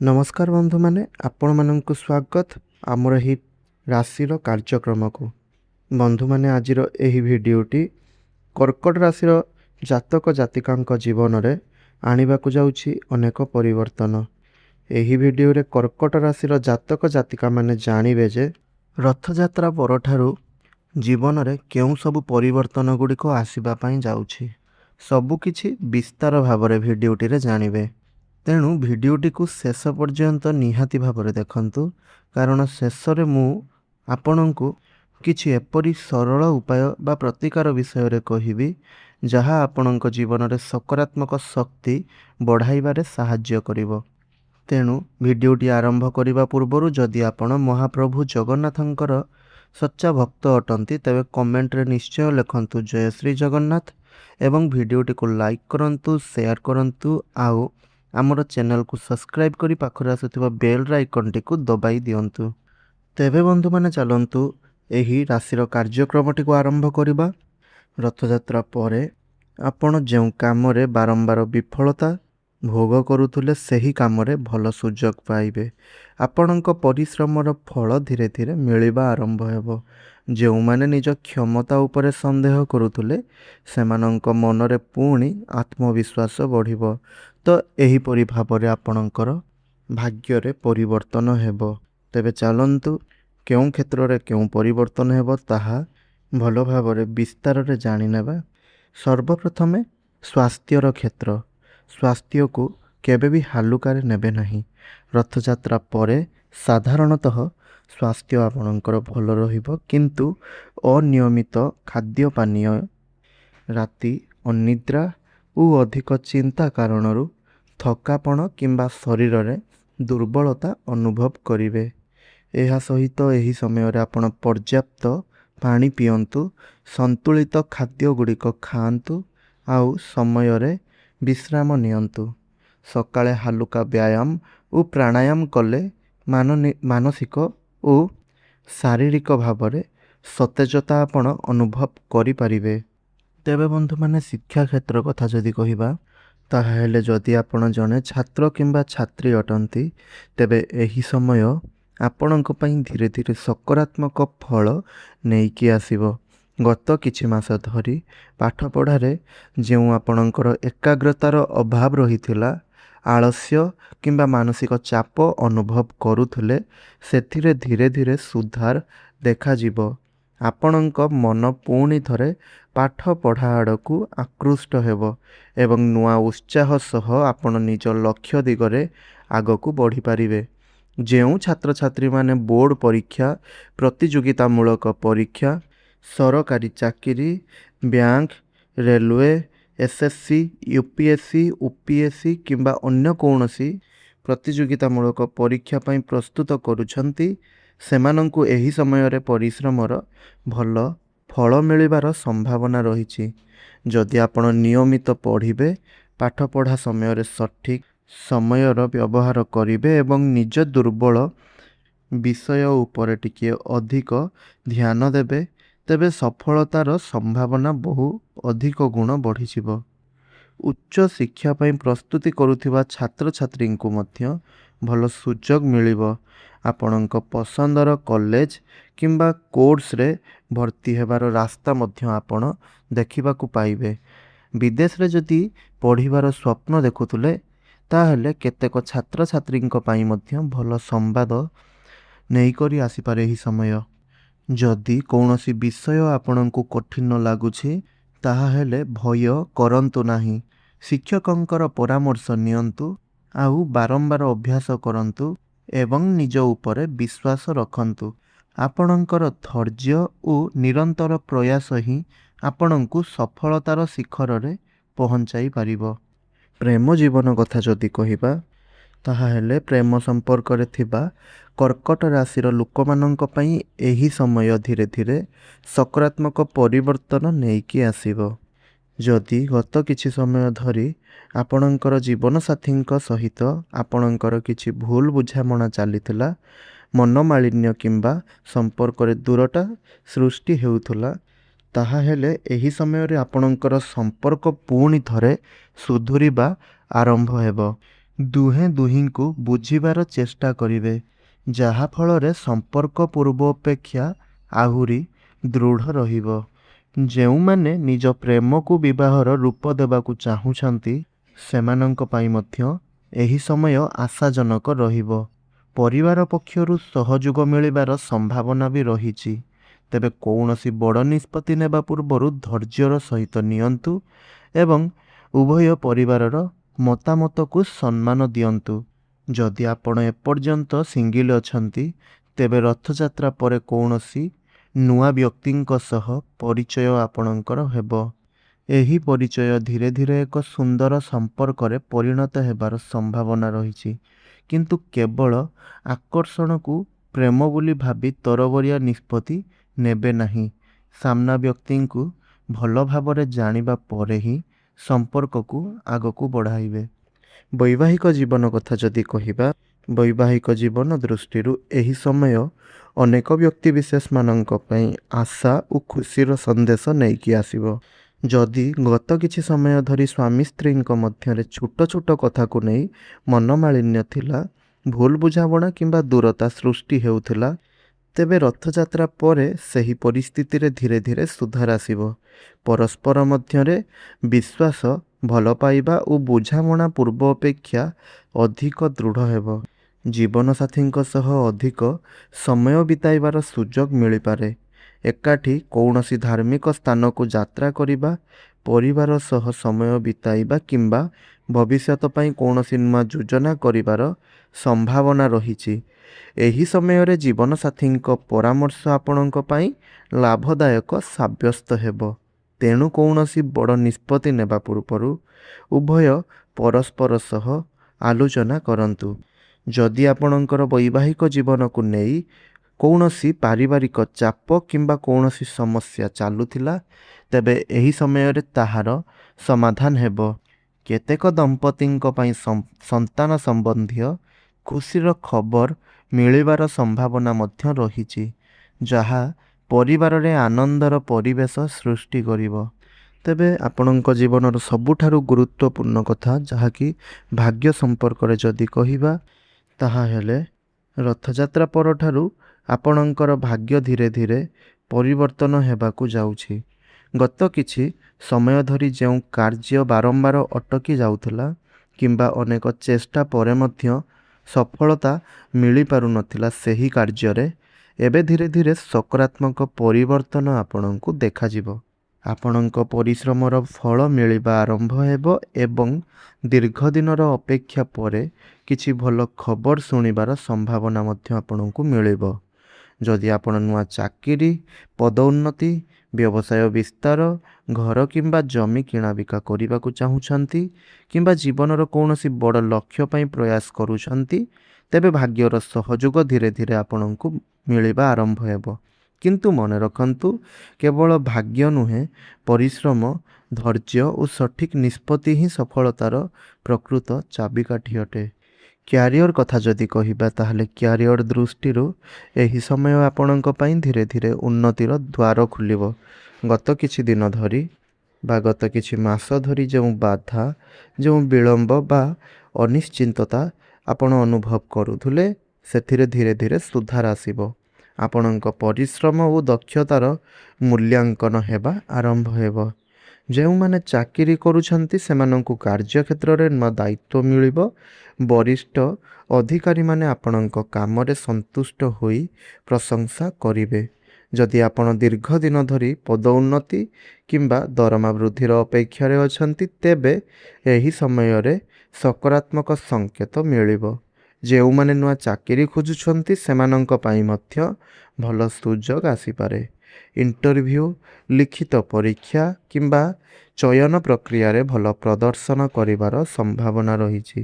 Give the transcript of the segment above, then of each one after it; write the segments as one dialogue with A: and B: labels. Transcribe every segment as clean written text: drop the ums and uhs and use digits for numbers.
A: नमस्कार बंधु माने आपण मानक स्वागत आमर ही राशिर कार्यक्रम को बंधु माने आजिर एही भिडियोटी कर्कट राशिर जातक जातिकांक जीवन रे आनिबाकु जाउछि अनेक परिवर्तन। एही भिडियो रे कर्कट राशिर जातक जातिका माने जानिबे जे रथयात्रा परठारु जीवन रे केउ सब परिवर्तन गुडी को आसीबा पई जाउछि। सबु किछि विस्तार भाबरे भिडियोटी रे जानिबे। तेणु भिडियोटी को शेष पर्यंत निहाती भाବରେ देखंतु कारण शेष रे मु आपणंकु किछि एपरि सरल उपाय बा प्रतिकार विषय रे कहिबी जहा आपणंक जीवन रे सकारात्मक शक्ति बढ़ाइबारे साहाय्य करिवो। तेणु भिडियोटी आरंभ करिबा पूर्वरु जदि आपण महाप्रभु जगन्नाथंकर सच्चा भक्त अटंती तेबे कमेंट रे निश्चय लिखंतु जय श्री जगन्नाथ एवं भिडियोटी को लाइक करंतु शेयर करंतु आउ आमर चैनल को सब्सक्राइब करी पाखरे आसुथिबा बेल आइकन टी को दबाई दियंतु। तेबे बंधु माने चलंतु एही राशिर कार्यक्रमटी को आरंभ करिबा। रथयात्रा परे आपण जेउ काम रे बारंबार विफलता भोग करुथुले सेही काम रे भल सुजोग पाइबे। आपणक परिश्रमर फल धीरे धीरे मिलिबा आरंभ हेबो। जेउ माने निज क्षमता उपरे संदेह करुथुले सेमानंक मनरे पुणी आत्मविश्वास बढ़िबो। तो एही परि भाबरे आपणकर भाग्य रे परिवर्तन हेबो। तेबे चलंतु केउ क्षेत्र रे केउ परिवर्तन हेबो ताहा भलो भाबरे विस्तार रे जानि नेबा। सर्वप्रथमे स्वास्थ्यर क्षेत्र। स्वास्थ्य को केबे भी हालुकारे नेबे नहीं। रथयात्रा परे साधारणतः स्वास्थ्य आपणकर भल रहिबो किंतु अनियमित खाद्य पानीय राति अनिद्रा और अधिक चिंता कारणरू थकापण किंबा शरीर रे दुर्बलता अनुभव करिवे। एहा सहित एही समय रे आपण पर्याप्त पानी पियंतु, संतुलित खाद्य गुड़िक खाआंतु आउ समय रे विश्राम नियंतु। सकाळे हालुका व्यायाम और प्राणायाम कले मानसिक और शारीरिक भावरे सतेजता आपण अनुभव करि परिबे। तेबे बंधु माने शिक्षा क्षेत्र कथा जदि कहिबा ताहेले जदि आपण जने छात्र किंबा छात्री अटंती तेबे एही समय आपणक पई धीरे धीरे सकारात्मक फल नेइकी आसीबो। गत किछि मास धरी पाठ पढ़ारे जेउ आपणकर एकाग्रतार अभाव रहिथिला आलस्य किंबा मानसिक चाप अनुभव करुथुले सेथिरे धीरे धीरे सुधार देखा जिवो। आपणक मन पुणी थरे पाठ पढ़ा आड़कू आकृष्ट हेबो एवं नुआ उत्साह सह आपण निज लक्ष्य दिगरे आगकू बढ़ी पारिबे। जेउ छात्र छात्री माने बोर्ड परीक्षा, प्रतियोगितामूलक परीक्षा, सरकारी चाकरी, bank, railway, SSC, UPSC, UPSC किंबा अन्य कौनसी प्रतियोगितामूलक परीक्षा पई प्रस्तुत करूछंती सेमानंकु एही समय रे परिश्रमर भल फल मिलिबार संभावना रहिछि। जदि आपण नियमित पढ़िबे, पाठ पढ़ा समय रे सठिक समयर व्यवहार करिबे एवं निज दुर्बल विषय उपरे टिके अधिक ध्यान देबे तेबे सफलतार संभावना बहु अधिक गुण बढ़िजिवो। उच्च शिक्षा पई प्रस्तुति करुथिबा छात्र छात्री को मध्य भल सुजोग मिलिबो। आपणक पसंदर कॉलेज किंबा कोर्स रे भर्ती हेबार रास्ता मध्य आपण देखिबाकू पाइबे। विदेश रे जदि पढ़िबार स्वप्न देखुथुले ताहेले केतेक छात्र छात्री पई मध्य भल संवाद नेई करी आसी पारे ही समय। जदि कौनसी विषय आपणंकु कठिन लागुछि ताहा हेले भय करंतु नाही। शिक्षकंकर परामर्श नियंतु आउ बारंबार अभ्यास करंतु एवं निज उपरे विश्वास रखंतु। आपणंकर धैर्य और निरंतर प्रयास ही आपणंकु सफलतार शिखर रे पहुंचाई पारिबो। प्रेम जीवन कथा जदि कहिबा ताहा हेले प्रेम संपर्क रे थिबा कर्कट राशिर लोकमानंक पई एही समय धीरे धीरे सकारात्मक परिवर्तन नेइकी आसीबो। जदि गत किछि समय धरी आपणंकर जीवन साथींक सहित आपणंकर किछि भूल बुझामणा चलीथिला, मनमालिन्य किंबा संपर्क रे दूरता सृष्टि हेउथुला ताहा हेले एही समय रे आपणंकर संपर्क पुणी थरे सुधुरिबा आरंभ हेबो। ଦୁହେଁ ଦୁହିଁଙ୍କୁ ବୁଝିବାର ଚେଷ୍ଟା କରିବେ, ଯାହାଫଳରେ ସମ୍ପର୍କ ପୂର୍ବ ଅପେକ୍ଷା ଆହୁରି ଦୃଢ଼ ରହିବ। ଯେଉଁମାନେ ନିଜ ପ୍ରେମକୁ ବିବାହର ରୂପ ଦେବାକୁ ଚାହୁଁଛନ୍ତି ସେମାନଙ୍କ ପାଇଁ ମଧ୍ୟ ଏହି ସମୟ ଆଶାଜନକ ରହିବ। ପରିବାର ପକ୍ଷରୁ ସହଯୋଗ ମିଳିବାର ସମ୍ଭାବନା ବି ରହିଛି। ତେବେ କୌଣସି ବଡ଼ ନିଷ୍ପତ୍ତି ନେବା ପୂର୍ବରୁ ଧୈର୍ଯ୍ୟର ସହିତ ନିଅନ୍ତୁ ଏବଂ ଉଭୟ ପରିବାରର ମତାମତକୁ ସମ୍ମାନ ଦିଅନ୍ତୁ। ଯଦି ଆପଣ ଏପର୍ଯ୍ୟନ୍ତ ସିଙ୍ଗିଲ୍ ଅଛନ୍ତି ତେବେ ରଥଯାତ୍ରା ପରେ କୌଣସି ନୂଆ ବ୍ୟକ୍ତିଙ୍କ ସହ ପରିଚୟ ଆପଣଙ୍କର ହେବ। ଏହି ପରିଚୟ ଧୀରେ ଧୀରେ ଏକ ସୁନ୍ଦର ସମ୍ପର୍କରେ ପରିଣତ ହେବାର ସମ୍ଭାବନା ରହିଛି। କିନ୍ତୁ କେବଳ ଆକର୍ଷଣକୁ ପ୍ରେମ ବୋଲି ଭାବି ତରବରିଆ ନିଷ୍ପତ୍ତି ନେବେ ନାହିଁ। ସାମ୍ନା ବ୍ୟକ୍ତିଙ୍କୁ ଭଲ ଭାବରେ ଜାଣିବା ପରେ ହିଁ ସମ୍ପର୍କକୁ ଆଗକୁ ବଢ଼ାଇବେ। ବୈବାହିକ ଜୀବନ କଥା ଯଦି କହିବା, ବୈବାହିକ ଜୀବନ ଦୃଷ୍ଟିରୁ ଏହି ସମୟ ଅନେକ ବ୍ୟକ୍ତିବିଶେଷମାନଙ୍କ ପାଇଁ ଆଶା ଓ ଖୁସିର ସନ୍ଦେଶ ନେଇକି ଆସିବ। ଯଦି ଗତ କିଛି ସମୟ ଧରି ସ୍ୱାମୀ ସ୍ତ୍ରୀଙ୍କ ମଧ୍ୟରେ ଛୋଟ ଛୋଟ କଥାକୁ ନେଇ ମନମାଳିନ୍ୟ ଥିଲା, ଭୁଲ ବୁଝାମଣା କିମ୍ବା ଦୂରତା ସୃଷ୍ଟି ହେଉଥିଲା, ତେବେ ରଥଯାତ୍ରା ପରେ ସେହି ପରିସ୍ଥିତିରେ ଧୀରେ ଧୀରେ ସୁଧାର ଆସିବ। ପରସ୍ପର ମଧ୍ୟରେ ବିଶ୍ୱାସ, ଭଲ ପାଇବା ଓ ବୁଝାମଣା ପୂର୍ବ ଅପେକ୍ଷା ଅଧିକ ଦୃଢ଼ ହେବ। ଜୀବନସାଥୀଙ୍କ ସହ ଅଧିକ ସମୟ ବିତାଇବାର ସୁଯୋଗ ମିଳିପାରେ। ଏକାଠି କୌଣସି ଧାର୍ମିକ ସ୍ଥାନକୁ ଯାତ୍ରା କରିବା, ପରିବାର ସହ ସମୟ ବିତାଇବା କିମ୍ବା ଭବିଷ୍ୟତ ପାଇଁ କୌଣସି ନୂଆ ଯୋଜନା କରିବାର ସମ୍ଭାବନା ରହିଛି। ଏହି ସମୟରେ ଜୀବନସାଥୀଙ୍କ ପରାମର୍ଶ ଆପଣଙ୍କ ପାଇଁ ଲାଭଦାୟକ ସାବ୍ୟସ୍ତ ହେବ। ତେଣୁ କୌଣସି ବଡ଼ ନିଷ୍ପତ୍ତି ନେବା ପୂର୍ବରୁ ଉଭୟ ପରସ୍ପର ସହ ଆଲୋଚନା କରନ୍ତୁ। ଯଦି ଆପଣଙ୍କର ବୈବାହିକ ଜୀବନକୁ ନେଇ କୌଣସି ପାରିବାରିକ ଚାପ କିମ୍ବା କୌଣସି ସମସ୍ୟା ଚାଲୁଥିଲା, ତେବେ ଏହି ସମୟରେ ତାହାର ସମାଧାନ ହେବ। କେତେକ ଦମ୍ପତିଙ୍କ ପାଇଁ ସନ୍ତାନ ସମ୍ବନ୍ଧୀୟ ଖୁସିର ଖବର ମିଳିବାର ସମ୍ଭାବନା ମଧ୍ୟ ରହିଛି, ଯାହା ପରିବାରରେ ଆନନ୍ଦର ପରିବେଶ ସୃଷ୍ଟି କରିବ। ତେବେ ଆପଣଙ୍କ ଜୀବନର ସବୁଠାରୁ ଗୁରୁତ୍ୱପୂର୍ଣ୍ଣ କଥା ଯାହାକି ଭାଗ୍ୟ ସମ୍ପର୍କରେ ଯଦି କହିବା, ତାହା ହେଲେ ରଥଯାତ୍ରା ପରଠାରୁ ଆପଣଙ୍କର ଭାଗ୍ୟ ଧୀରେ ଧୀରେ ପରିବର୍ତ୍ତନ ହେବାକୁ ଯାଉଛି। ଗତ କିଛି ସମୟ ଧରି ଯେଉଁ କାର୍ଯ୍ୟ ବାରମ୍ବାର ଅଟକି ଯାଉଥିଲା କିମ୍ବା ଅନେକ ଚେଷ୍ଟା ପରେ ମଧ୍ୟ ସଫଳତା ମିଳିପାରୁନଥିଲା, ସେହି କାର୍ଯ୍ୟରେ ଏବେ ଧୀରେ ଧୀରେ ସକାରାତ୍ମକ ପରିବର୍ତ୍ତନ ଆପଣଙ୍କୁ ଦେଖାଯିବ। ଆପଣଙ୍କ ପରିଶ୍ରମର ଫଳ ମିଳିବା ଆରମ୍ଭ ହେବ ଏବଂ ଦୀର୍ଘ ଦିନର ଅପେକ୍ଷା ପରେ କିଛି ଭଲ ଖବର ଶୁଣିବାର ସମ୍ଭାବନା ମଧ୍ୟ ଆପଣଙ୍କୁ ମିଳିବ। ଯଦି ଆପଣ ନୂଆ ଚାକିରି, ପଦୋନ୍ନତି, ବ୍ୟବସାୟ ବିସ୍ତାର, ଘର କିମ୍ବା ଜମି କିଣାବିକା କରିବାକୁ ଚାହୁଁଛନ୍ତି କିମ୍ବା ଜୀବନର କୌଣସି ବଡ଼ ଲକ୍ଷ୍ୟ ପାଇଁ ପ୍ରୟାସ କରୁଛନ୍ତି, ତେବେ ଭାଗ୍ୟର ସହଯୋଗ ଧୀରେ ଧୀରେ ଆପଣଙ୍କୁ ମିଳିବା ଆରମ୍ଭ ହେବ। କିନ୍ତୁ ମନେ ରଖନ୍ତୁ, କେବଳ ଭାଗ୍ୟ ନୁହେଁ, ପରିଶ୍ରମ, ଧୈର୍ଯ୍ୟ ଓ ସଠିକ୍ ନିଷ୍ପତ୍ତି ହିଁ ସଫଳତାର ପ୍ରକୃତ ଚାବିକାଠି ଅଟେ। କ୍ୟାରିୟର କଥା ଯଦି କହିବା, ତାହେଲେ କ୍ୟାରିୟର ଦୃଷ୍ଟିରୁ ଏହି ସମୟ ଆପଣଙ୍କ ପାଇଁ ଧୀରେ ଧୀରେ ଉନ୍ନତିର ଦ୍ୱାର ଖୋଲିବ। ଗତ କିଛି ଦିନ ଧରି ବା ଗତ କିଛି ମାସ ଧରି ଯେଉଁ ବାଧା, ଯେଉଁ ବିଳମ୍ବ ବା ଅନିଶ୍ଚିତତା ଆପଣ ଅନୁଭବ କରୁଥିଲେ, ସେଥିରେ ଧୀରେ ଧୀରେ ସୁଧାର ଆସିବ। ଆପଣଙ୍କ ପରିଶ୍ରମ ଓ ଦକ୍ଷତାର ମୂଲ୍ୟାଙ୍କନ ହେବା ଆରମ୍ଭ ହେବ। ଯେଉଁମାନେ ଚାକିରି କରୁଛନ୍ତି ସେମାନଙ୍କୁ କାର୍ଯ୍ୟକ୍ଷେତ୍ରରେ ନୂଆ ଦାୟିତ୍ୱ ମିଳିବ। ବରିଷ୍ଠ ଅଧିକାରୀମାନେ ଆପଣଙ୍କ କାମରେ ସନ୍ତୁଷ୍ଟ ହୋଇ ପ୍ରଶଂସା କରିବେ। ଯଦି ଆପଣ ଦୀର୍ଘ ଦିନ ଧରି ପଦୋନ୍ନତି କିମ୍ବା ଦରମା ବୃଦ୍ଧିର ଅପେକ୍ଷାରେ ଅଛନ୍ତି, ତେବେ ଏହି ସମୟରେ ସକାରାତ୍ମକ ସଂକେତ ମିଳିବ। ଯେଉଁମାନେ ନୂଆ ଚାକିରି ଖୋଜୁଛନ୍ତି ସେମାନଙ୍କ ପାଇଁ ମଧ୍ୟ ଭଲ ସୁଯୋଗ ଆସିପାରେ। ଇଣ୍ଟରଭ୍ୟୁ, ଲିଖିତ ପରୀକ୍ଷା କିମ୍ବା ଚୟନ ପ୍ରକ୍ରିୟାରେ ଭଲ ପ୍ରଦର୍ଶନ କରିବାର ସମ୍ଭାବନା ରହିଛି।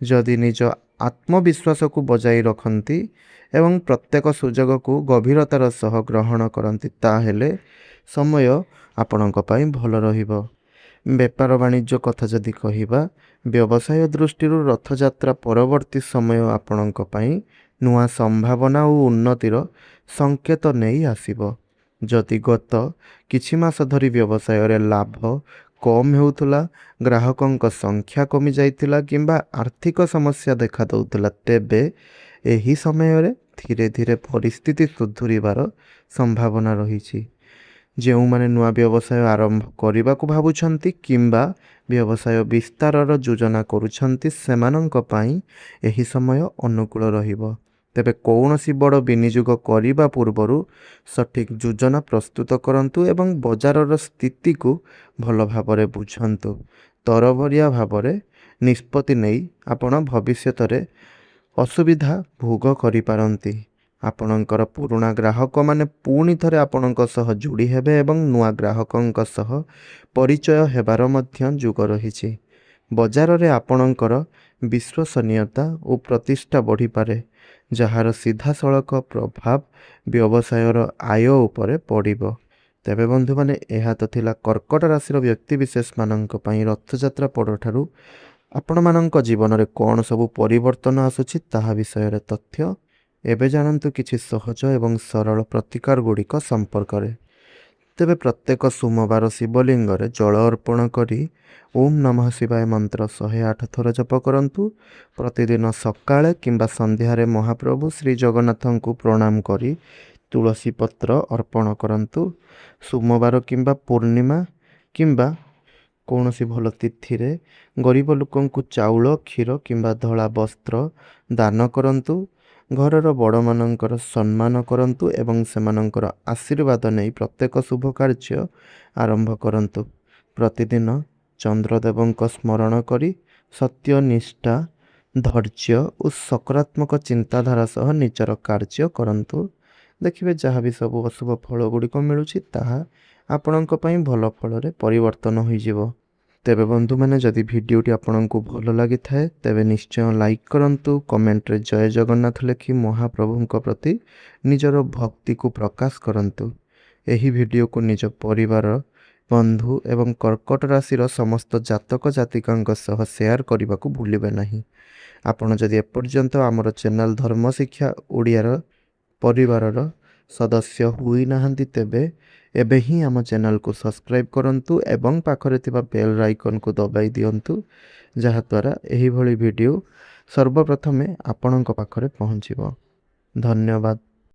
A: ଯଦି ନିଜ ଆତ୍ମବିଶ୍ୱାସକୁ ବଜାୟ ରଖନ୍ତି ଏବଂ ପ୍ରତ୍ୟେକ ସୁଯୋଗକୁ ଗଭୀରତାର ସହ ଗ୍ରହଣ କରନ୍ତି, ତାହେଲେ ସମୟ ଆପଣଙ୍କ ପାଇଁ ଭଲ ରହିବ। ବେପାର ବାଣିଜ୍ୟ କଥା ଯଦି କହିବା, ବ୍ୟବସାୟ ଦୃଷ୍ଟିରୁ ରଥଯାତ୍ରା ପରବର୍ତ୍ତୀ ସମୟ ଆପଣଙ୍କ ପାଇଁ ନୂଆ ସମ୍ଭାବନା ଓ ଉନ୍ନତିର ସଂକେତ ନେଇ ଆସିବ। ଯଦି ଗତ କିଛି ମାସ ଧରି ବ୍ୟବସାୟରେ ଲାଭ କମ୍ ହେଉଥିଲା, ଗ୍ରାହକଙ୍କ ସଂଖ୍ୟା କମି ଯାଇଥିଲା କିମ୍ବା ଆର୍ଥିକ ସମସ୍ୟା ଦେଖା ଦେଉଥିଲା, ତେବେ ଏହି ସମୟରେ ଧୀରେ ଧୀରେ ପରିସ୍ଥିତି ସୁଧୁରିବାର ସମ୍ଭାବନା ରହିଛି। ଯେଉଁମାନେ ନୂଆ ବ୍ୟବସାୟ ଆରମ୍ଭ କରିବାକୁ ଭାବୁଛନ୍ତି କିମ୍ବା ବ୍ୟବସାୟ ବିସ୍ତାରର ଯୋଜନା କରୁଛନ୍ତି, ସେମାନଙ୍କ ପାଇଁ ଏହି ସମୟ ଅନୁକୂଳ ରହିବ। ତେବେ କୌଣସି ବଡ଼ ବିନିଯୋଗ କରିବା ପୂର୍ବରୁ ସଠିକ୍ ଯୋଜନା ପ୍ରସ୍ତୁତ କରନ୍ତୁ ଏବଂ ବଜାରର ସ୍ଥିତିକୁ ଭଲ ଭାବରେ ବୁଝନ୍ତୁ। ତରବରିଆ ଭାବରେ ନିଷ୍ପତ୍ତି ନେଇ ଆପଣ ଭବିଷ୍ୟତରେ ଅସୁବିଧା ଭୋଗ କରିପାରନ୍ତି। ଆପଣଙ୍କର ପୁରୁଣା ଗ୍ରାହକମାନେ ପୁଣି ଥରେ ଆପଣଙ୍କ ସହ ଯୋଡ଼ି ହେବେ ଏବଂ ନୂଆ ଗ୍ରାହକଙ୍କ ସହ ପରିଚୟ ହେବାର ମଧ୍ୟ ଯୋଗ ରହିଛି। ବଜାରରେ ଆପଣଙ୍କର ବିଶ୍ୱସନୀୟତା ଓ ପ୍ରତିଷ୍ଠା ବଢ଼ିପାରେ, ଯାହାର ସିଧାସଳଖ ପ୍ରଭାବ ବ୍ୟବସାୟର ଆୟ ଉପରେ ପଡ଼ିବ। ତେବେ ବନ୍ଧୁମାନେ, ଏହା ତ ଥିଲା କର୍କଟ ରାଶିର ବ୍ୟକ୍ତିବିଶେଷମାନଙ୍କ ପାଇଁ ରଥଯାତ୍ରା ପରଠାରୁ ଆପଣମାନଙ୍କ ଜୀବନରେ କ'ଣ ସବୁ ପରିବର୍ତ୍ତନ ଆସୁଛି ତାହା ବିଷୟରେ ତଥ୍ୟ। ଏବେ ଜାଣନ୍ତୁ କିଛି ସହଜ ଏବଂ ସରଳ ପ୍ରତିକାର ଗୁଡ଼ିକ ସମ୍ପର୍କରେ। ତେବେ ପ୍ରତ୍ୟେକ ସୋମବାର ଶିବଲିଙ୍ଗରେ ଜଳ ଅର୍ପଣ କରି ଓମ୍ ନମଃ ଶିବାୟ ମନ୍ତ୍ର 108 ଥର ଜପ କରନ୍ତୁ। ପ୍ରତିଦିନ ସକାଳେ କିମ୍ବା ସନ୍ଧ୍ୟାରେ ମହାପ୍ରଭୁ ଶ୍ରୀ ଜଗନ୍ନାଥଙ୍କୁ ପ୍ରଣାମ କରି ତୁଳସୀ ପତ୍ର ଅର୍ପଣ କରନ୍ତୁ। ସୋମବାର କିମ୍ବା ପୂର୍ଣ୍ଣିମା କିମ୍ବା କୌଣସି ଭଲ ତିଥିରେ ଗରିବ ଲୋକଙ୍କୁ ଚାଉଳ, କ୍ଷୀର କିମ୍ବା ଧଳା ବସ୍ତ୍ର ଦାନ କରନ୍ତୁ। ଘରର ବଡ଼ମାନଙ୍କର ସମ୍ମାନ କରନ୍ତୁ ଏବଂ ସେମାନଙ୍କର ଆଶୀର୍ବାଦ ନେଇ ପ୍ରତ୍ୟେକ ଶୁଭ କାର୍ଯ୍ୟ ଆରମ୍ଭ କରନ୍ତୁ। ପ୍ରତିଦିନ ଚନ୍ଦ୍ରଦେବଙ୍କ ସ୍ମରଣ କରି ସତ୍ୟ, ନିଷ୍ଠା, ଧୈର୍ଯ୍ୟ ଓ ସକାରାତ୍ମକ ଚିନ୍ତାଧାରା ସହ ନିଜର କାର୍ଯ୍ୟ କରନ୍ତୁ। ଦେଖିବେ ଯାହା ବି ସବୁ ଅଶୁଭ ଫଳ ଗୁଡ଼ିକ ମିଳୁଛି ତାହା ଆପଣଙ୍କ ପାଇଁ ଭଲ ଫଳରେ ପରିବର୍ତ୍ତନ ହୋଇଯିବ। ତେବେ ବନ୍ଧୁମାନେ, ଯଦି ଭିଡ଼ିଓଟି ଆପଣଙ୍କୁ ଭଲ ଲାଗିଥାଏ ତେବେ ନିଶ୍ଚୟ ଲାଇକ୍ କରନ୍ତୁ, କମେଣ୍ଟରେ ଜୟ ଜଗନ୍ନାଥ ଲେଖି ମହାପ୍ରଭୁଙ୍କ ପ୍ରତି ନିଜର ଭକ୍ତିକୁ ପ୍ରକାଶ କରନ୍ତୁ। ଏହି ଭିଡ଼ିଓକୁ ନିଜ ପରିବାର, ବନ୍ଧୁ ଏବଂ କର୍କଟ ରାଶିର ସମସ୍ତ ଜାତକ ଜାତିକାଙ୍କ ସହ ସେୟାର କରିବାକୁ ଭୁଲିବେ ନାହିଁ। ଆପଣ ଯଦି ଏପର୍ଯ୍ୟନ୍ତ ଆମର ଚ୍ୟାନେଲ ଧର୍ମ ଶିକ୍ଷା ଓଡ଼ିଆର ପରିବାରର ସଦସ୍ୟ ହୋଇନାହାନ୍ତି, ତେବେ ଏବେ ହିଁ ଆମ ଚ୍ୟାନେଲକୁ ସବସ୍କ୍ରାଇବ୍ କରନ୍ତୁ ଏବଂ ପାଖରେ ଥିବା ବେଲ୍ ଆଇକନ୍କୁ ଦବାଇ ଦିଅନ୍ତୁ, ଯାହାଦ୍ୱାରା ଏହିଭଳି ଭିଡ଼ିଓ ସର୍ବପ୍ରଥମେ ଆପଣଙ୍କ ପାଖରେ ପହଞ୍ଚିବ। ଧନ୍ୟବାଦ।